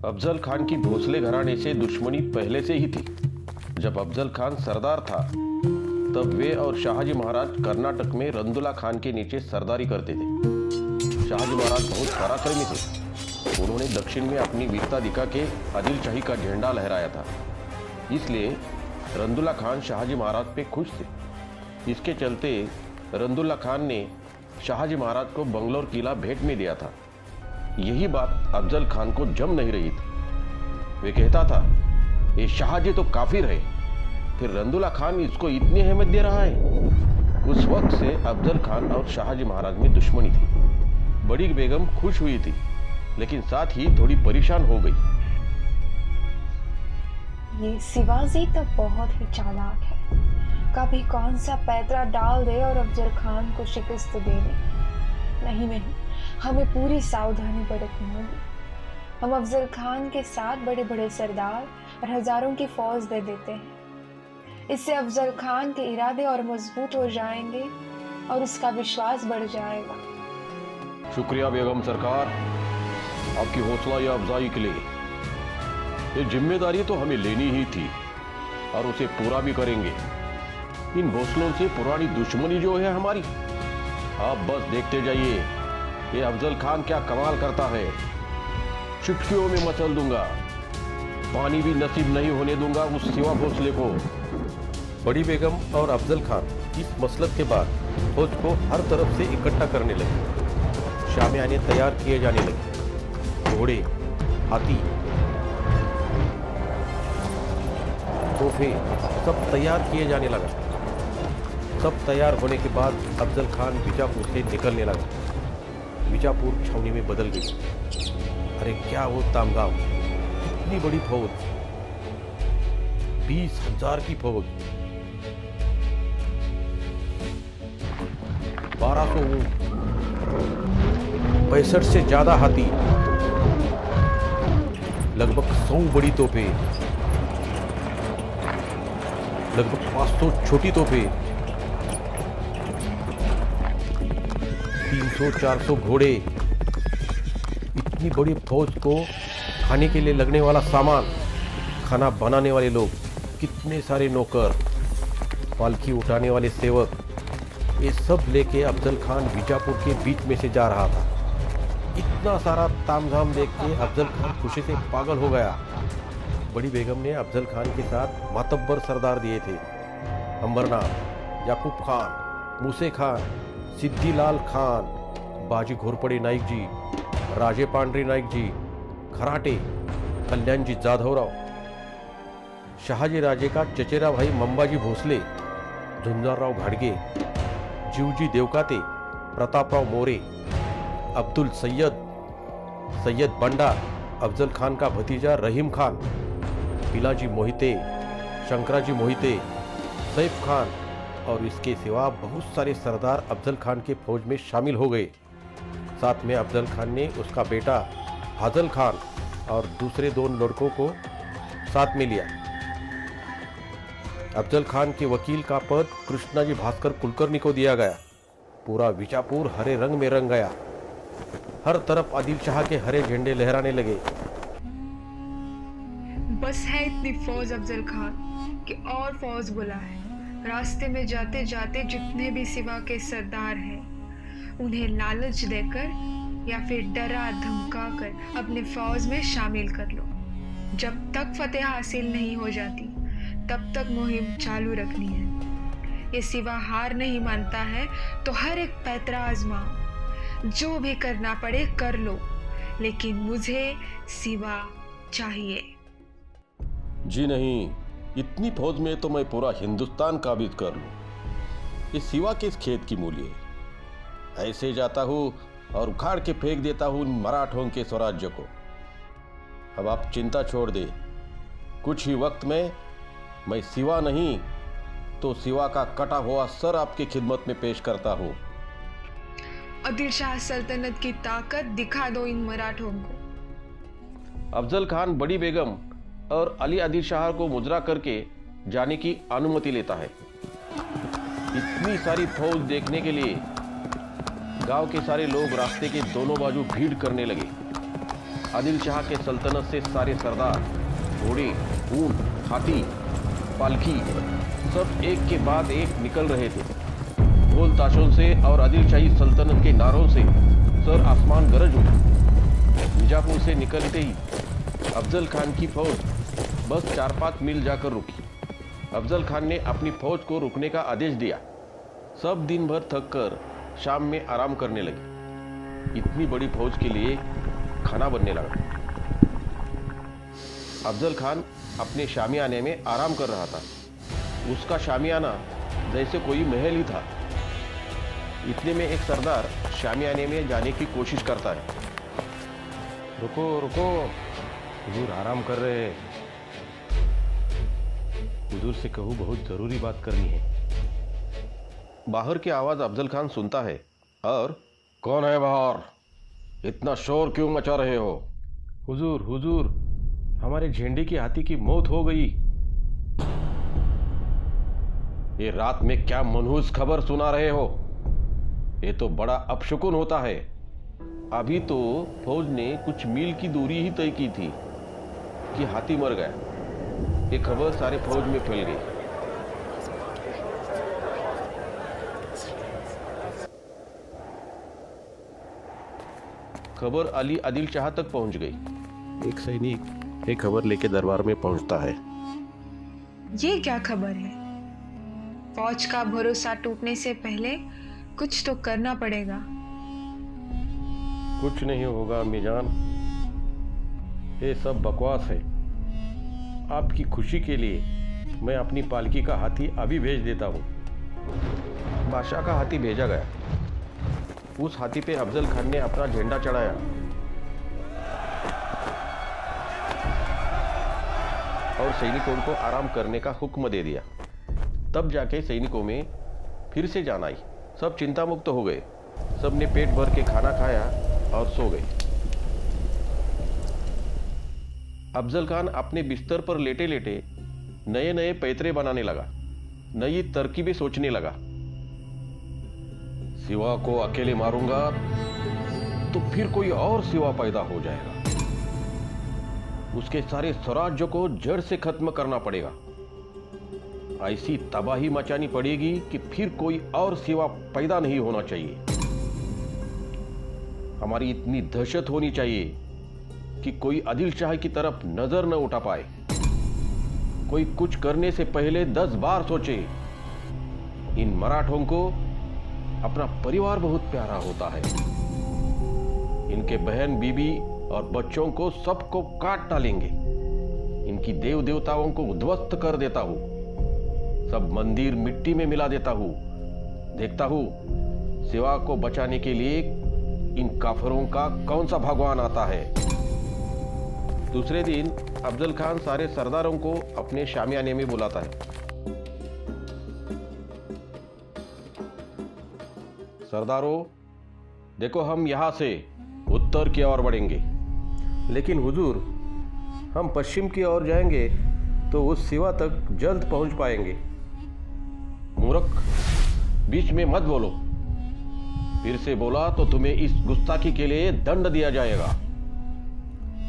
अफजल खान की भोसले घराने से दुश्मनी पहले से ही थी। जब अफजल खान सरदार था तब वे और शाहजी महाराज कर्नाटक में रंदुला खान के नीचे सरदारी करते थे। शाहजी महाराज बहुत पराक्रमी थे। उन्होंने दक्षिण में अपनी वीरता दिखा के आदिल शाही का झंडा लहराया था, इसलिए रंदुला खान शाहजी महाराज पे खुश थे। इसके चलते रंदुल्ला खान ने शाहजी महाराज को बंगलोर किला भेंट में दिया था। यही बात अफजल खान को जम नहीं रही थी। वे कहता था, ये शाहजी तो काफिर है, फिर रंदुल्ला खान इसको इतनी अहमियत दे रहा है। उस वक्त से अफजल खान और शाहजी महाराज में दुश्मनी थी। बड़ी बेगम खुश हुई थी, लेकिन साथ ही थोड़ी परेशान हो गई। ये शिवाजी तो बहुत ही चालाक है। कभी कौन सा पैतरा डाल दे और अफजल खान को शिकस्त दे दे। नहीं, हमें पूरी सावधानी बरतनी होगी। हम अफजल खान के साथ बड़े बड़े सरदार और हजारों की फौज दे देते हैं। इससे अफजल खान के इरादे और मजबूत हो जाएंगे और उसका विश्वास बढ़ जाएगा। शुक्रिया बेगम सरकार, आपकी हौसला या अफजाई के लिए। ये जिम्मेदारी तो हमें लेनी ही थी और उसे पूरा भी करेंगे। इन भोसलों से पुरानी दुश्मनी जो है हमारी, आप बस देखते जाइए ये अफजल खान क्या कमाल करता है। चुटकियों में मचल दूंगा, पानी भी नसीब नहीं होने दूंगा उस सिवा भोसले को। बड़ी बेगम और अफजल खान इस मसलत के बाद फौज को हर तरफ से इकट्ठा करने लगे। शामियाने तैयार किए जाने लगे। घोड़े, हाथी, तोहफे सब तैयार किए जाने लगा। सब तैयार होने के बाद अफजल खान बीजापुर से निकलने लगा। बीजापुर छावनी में बदल गई। अरे क्या वो तामगाम, इतनी बड़ी फौज, 20,000 की फौज, 1200 ऊंट, 65 से ज्यादा हाथी, लगभग 100 बड़ी तोपें, लगभग 500 छोटी तोपें, 300-400 घोड़े। इतनी बड़ी फौज को खाने के लिए लगने वाला सामान, खाना बनाने वाले लोग, कितने सारे नौकर, पालकी उठाने वाले सेवक, ये सब लेके अफजल खान बीजापुर के बीच में से जा रहा था। इतना सारा तामझाम देख के अफजल खान खुशी से पागल हो गया। बड़ी बेगम ने अफजल खान के साथ मातब्बर सरदार दिए थे। अंबरनाथ, याकूब खान, मूसे खान, सिद्धिलाल खान, बाजी घोरपड़े नाइक जी, राजे पांडरे नाइक जी, खराटे, कल्याण जी जाधवराव, शहाजी राजे का चचेरा भाई मंबाजी भोसले, झुंझारराव घाडगे, जीवजी देवकाते, प्रतापराव मोरे, अब्दुल सैयद, सैयद बंडा, अफजल खान का भतीजा रहीम खान, पिलाजी मोहिते, शंकराजी मोहिते, सैफ खान और इसके सिवा बहुत सारे सरदार अफजल खान के फौज में शामिल हो गए। साथ में अफजल खान ने उसका बेटा फाजल खान और दूसरे 2 लड़कों को साथ में लिया। अफजल खान के वकील का पद कृष्णाजी भास्कर कुलकर्णी को दिया गया। पूरा बीजापुर हरे रंग में रंग गया। हर तरफ आदिल शाह के हरे झंडे लहराने लगे। बस है इतनी फौज अफजल खान कि और फौज बुला है। रास्ते में जाते जाते जितने भी सिवा के सरदार हैं, उन्हें लालच देकर या फिर डरा धमका कर अपने फौज में शामिल कर लो। जब तक फतेह हासिल नहीं हो जाती तब तक मुहिम चालू रखनी है। ये सिवा हार नहीं मानता है तो हर एक पैतरा आजमाओ, जो भी करना पड़े कर लो, लेकिन मुझे सिवा चाहिए। जी नहीं, इतनी फौज में तो मैं पूरा हिंदुस्तान काबिज कर लूं। ये सिवा किस खेत की मूली है? ऐसे जाता हूं और उखाड़ के फेंक देता हूं उन मराठों के स्वराज्य को। अब आप चिंता छोड़ दे, कुछ ही वक्त में मैं सिवा नहीं तो सिवा का कटा हुआ सर आपकी खिदमत में पेश करता हूं। आदिल शाह सल्तनत की ताकत दिखा दो इन मराठों को। अफजल खान बड़ी बेगम और अली आदिल शाह को मुजरा करके जाने की अनुमति लेता है। इतनी सारी फौज देखने के लिए गांव के सारे लोग रास्ते के दोनों बाजू भीड़ करने लगे। आदिल शाह के सल्तनत से सारे सरदार, घोड़े, ऊंट, हाथी, पालकी सब एक के बाद एक निकल रहे थे। ढोल ताशों से और आदिल शाही सल्तनत के नारों से सर आसमान गरज उठा। मिर्जापुर से निकलते ही अफजल खान की फौज बस 4-5 मील जाकर रुकी। अफजल खान ने अपनी फौज को रुकने का आदेश दिया। सब दिन भर थक कर शाम में आराम करने लगे। इतनी बड़ी फौज के लिए खाना बनने लगा। अफजल खान अपने शामियाने में आराम कर रहा था। उसका शामियाना जैसे कोई महल ही था। इतने में एक सरदार शामियाने में जाने की कोशिश करता है। रुको रुको, हुजूर आराम कर रहे हैं। हुजूर से कहूँ बहुत जरूरी बात करनी है। बाहर की आवाज अफजल खान सुनता है और कौन है बाहर? इतना शोर क्यों मचा रहे हो? हुजूर हुजूर, हमारे झंडे की हाथी की मौत हो गई। ये रात में क्या मनहूस खबर सुना रहे हो? ये तो बड़ा अपशकुन होता है। अभी तो फौज ने कुछ मील की दूरी ही तय की थी कि हाथी मर गया। ये खबर सारे फौज में फैल गई। खबर अली आदिल शाह तक पहुंच गई। एक सैनिक एक खबर लेके दरबार में पहुंचता है। ये क्या खबर है? फौज का भरोसा टूटने से पहले कुछ तो करना पड़ेगा। कुछ नहीं होगा अम्मी जान, ये सब बकवास है। आपकी खुशी के लिए मैं अपनी पालकी का हाथी अभी भेज देता हूँ। बादशाह का हाथी भेजा गया। उस हाथी पे अफजल खान ने अपना झंडा चढ़ाया। और सैनिकों को आराम करने का हुक्म दे दिया। तब जाके सैनिकों में फिर से जान आई। सब चिंता मुक्त हो गए। सब ने पेट भर के खाना खाया और सो गए। अफजल खान अपने बिस्तर पर लेटे लेटे नए नए पैतरे बनाने लगा, नई तरकीबें सोचने लगा। सिवा को अकेले मारूंगा तो फिर कोई और सिवा पैदा हो जाएगा। उसके सारे स्वराज्य को जड़ से खत्म करना पड़ेगा। ऐसी तबाही मचानी पड़ेगी कि फिर कोई और सिवा पैदा नहीं होना चाहिए। हमारी इतनी दहशत होनी चाहिए कि कोई आदिल शाह की तरफ नजर न उठा पाए। कोई कुछ करने से पहले 10 बार सोचे। इन मराठों को अपना परिवार बहुत प्यारा होता है। इनके बहन, बीबी और बच्चों को सबको काट डालेंगे। इनकी देव देवताओं को उद्ध्वस्त कर देता हूं। सब मंदिर मिट्टी में मिला देता हूं। देखता हूं सिवा को बचाने के लिए इन काफिरों का कौन सा भगवान आता है। दूसरे दिन अफजल खान सारे सरदारों को अपने शामियाने में बुलाता है। सरदारों, देखो हम यहां से उत्तर की ओर बढ़ेंगे। लेकिन हुजूर, हम पश्चिम की ओर जाएंगे तो उस सिवा तक जल्द पहुंच पाएंगे। मूर्ख, बीच में मत बोलो। फिर से बोला तो तुम्हें इस गुस्ताखी के लिए दंड दिया जाएगा।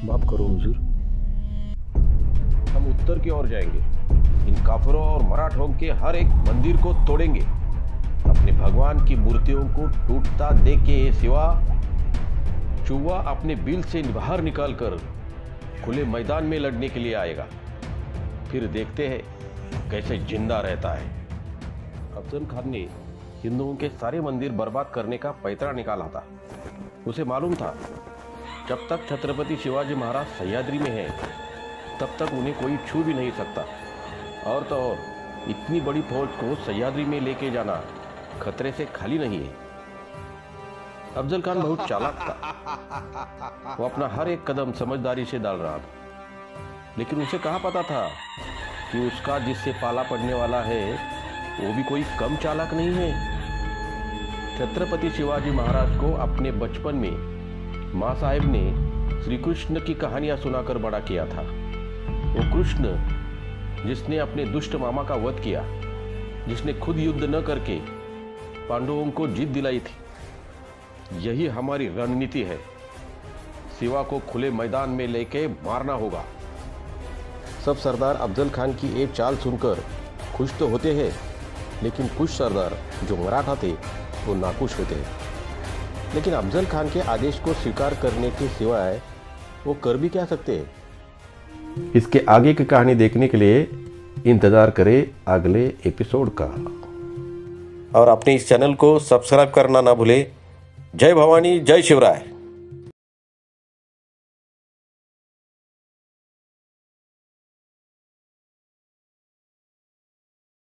माफ करो हुजूर। हम उत्तर की ओर जाएंगे। इन काफिरों और मराठों के हर एक मंदिर को तोड़ेंगे। अपने भगवान की मूर्तियों को टूटता देख के ये सिवा चूहा अपने बिल से बाहर निकालकर खुले मैदान में लड़ने के लिए आएगा। फिर देखते हैं कैसे जिंदा रहता है। अफजल खान ने हिंदुओं के सारे मंदिर बर्बाद करने का पैतरा निकाला था। उसे मालूम था जब तक छत्रपति शिवाजी महाराज सह्याद्री में हैं, तब तक उन्हें कोई छू भी नहीं सकता। और तो और इतनी बड़ी फौज को सह्याद्री में लेके जाना खतरे से खाली नहीं है। अफजल खान बहुत चालाक था। वो अपना हर एक कदम समझदारी से डाल रहा था। लेकिन उसे कहाँ पता था कि उसका जिससे पाला पड़ने वाला है वो भी कोई कम चालाक नहीं है। छत्रपति शिवाजी महाराज को अपने बचपन में माँ साहेब ने श्री कृष्ण की कहानियां सुनाकर बड़ा किया था। वो कृष्ण जिसने अपने दुष्ट मामा का वध किया, जिसने खुद युद्ध न करके पांडवों को जीत दिलाई थी। यही हमारी रणनीति है। सिवा को खुले मैदान में लेके मारना होगा। सब सरदार अफजल खान की ये चाल सुनकर खुश तो होते हैं, लेकिन कुछ सरदार जो मराठा थे वो नाखुश होते हैं। लेकिन अफजल खान के आदेश को स्वीकार करने के सिवाय वो कर भी क्या सकते हैं। इसके आगे की कहानी देखने के लिए इंतजार करें अगले एपिसोड का, और अपने इस चैनल को सब्सक्राइब करना ना भूले। जय भवानी, जय शिवराय।